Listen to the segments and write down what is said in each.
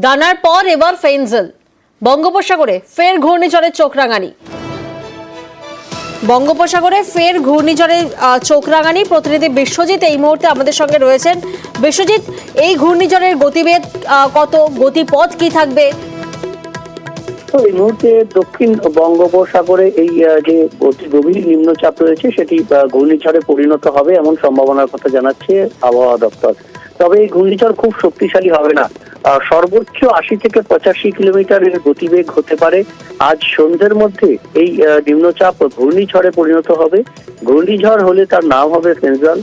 দানার পর এবার ফেঞ্জেল, বঙ্গোপসাগরে ফের ঘূর্ণিঝড়ের চোখ রাঙানি। বঙ্গোপসাগরে ফের ঘূর্ণিঝড়ের চোখ রাঙানি। প্রতিনিধি বিশ্বজিৎ এই মুহূর্তে আমাদের সঙ্গে রয়েছেন। বিশ্বজিৎ, এই ঘূর্ণিঝড়ের গতিবেগ কত, গতিপথ কি থাকবে? এই মুহূর্তে দক্ষিণ বঙ্গোপসাগরে এই যে অতি গভীর নিম্নচাপ রয়েছে সেটি ঘূর্ণিঝড়ে পরিণত হবে এমন সম্ভাবনার কথা জানাচ্ছে আবহাওয়া দপ্তর। তবে এই ঘূর্ণিঝড় খুব শক্তিশালী হবে না, সর্বোচ্চ ৮০ থেকে ৮৫ কিলোমিটারের গতিবেগ হতে পারে। আজ সন্ধ্যের মধ্যে এই নিম্নচাপ ঘূর্ণিঝড়ে পরিণত হবে। ঘূর্ণিঝড় হলে তার নাম হবে ফেঞ্জাল,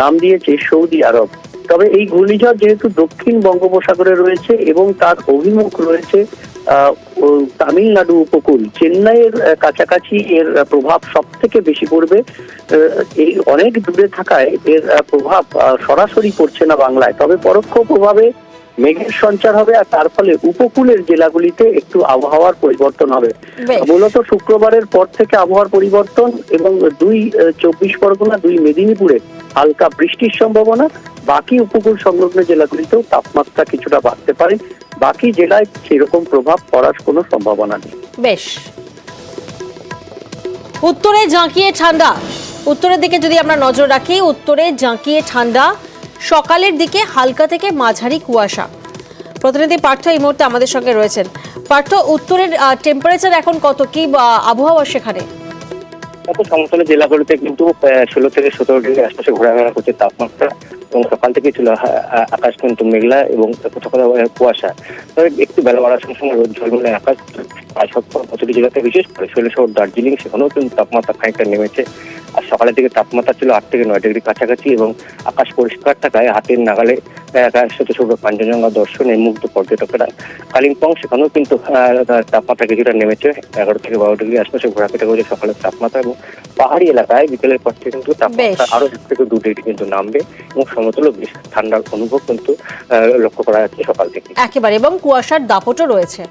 নাম দিয়েছে সৌদি আরব। তবে এই ঘূর্ণিঝড় যেহেতু দক্ষিণ বঙ্গোপসাগরে রয়েছে এবং তার অভিমুখ রয়েছে তামিলনাড়ু উপকূল, চেন্নাইয়ের কাছাকাছি এর প্রভাব সব থেকে বেশি পড়বে। এই অনেক দূরে থাকায় এর প্রভাব সরাসরি পড়ছে না বাংলায়, তবে পরোক্ষ প্রভাবে মেঘের সঞ্চার হবে আর তার ফলে উপকূলের জেলাগুলিতে একটু আবহাওয়ার পরিবর্তন হবে। মূলত শুক্রবারের পর থেকে আবহাওয়ার পরিবর্তন এবং ২ চব্বিশ পরগনা, ২ মেদিনীপুরে হালকা বৃষ্টির সম্ভাবনা। বাকি উপকূল সংলগ্ন জেলাগুলিতেও তাপমাত্রা কিছুটা বাড়তে পারে, বাকি জেলায় সেরকম প্রভাব পড়ার কোনো সম্ভাবনা নেই। বেশ, উত্তরে জাঁকিয়ে ঠান্ডা। উত্তরের দিকে যদি আমরা নজর রাখি, উত্তরে জাঁকিয়ে ঠান্ডা, সকালের দিকে হালকা থেকে মাঝারি কুয়াশা। প্রতিনিধি পার্থ এই মুহূর্তে আমাদের সঙ্গে রয়েছেন। পার্থ, উত্তরের টেম্পারেচার এখন কত, কি আবহাওয়া সেখানে? সমতলের জেলাগুলোতে কিন্তু 16 থেকে 17 ডিগ্রি আশপাশে ঘোরাফেরা করছে তাপমাত্রা, এবং সকাল থেকে ছিল আকাশ কিন্তু মেঘলা এবং কোথাও কোথাও কুয়াশা। তবে একটু বেলা বাড়ার সঙ্গে সঙ্গে রোদ ঝলমলে আকাশ প্রতিটি জেলাতে, বিশেষ করে শৈলশহর, দার্জিলিং, সেখানেও কিন্তু তাপমাত্রা খানিকটা নেমেছে। আর সকালের দিকে তাপমাত্রা ছিল 8 থেকে 9 ডিগ্রি কাছাকাছি, এবং আকাশ পরিষ্কার থাকায় হাতের নাগালে ছোট কাঞ্চনজঙ্ঘা দর্শনে মুগ্ধ পর্যটকেরা। কালিম্পং, সেখানেও কিন্তু তাপমাত্রা কিছুটা নেমেছে, 11 থেকে 12 ডিগ্রি আশপাশে ঘোরাফেরা করেছে সকালের তাপমাত্রা। এবং পাহাড়ি এলাকায় বিকেলের পর থেকে কিন্তু তাপমাত্রা আরো 1 থেকে 2 ডিগ্রি কিন্তু নামবে, এবং সমতল বেশ ঠান্ডার অনুভব কিন্তু লক্ষ্য করা যাচ্ছে সকাল থেকে। একেবারে, এবং কুয়াশার দাপটও রয়েছে।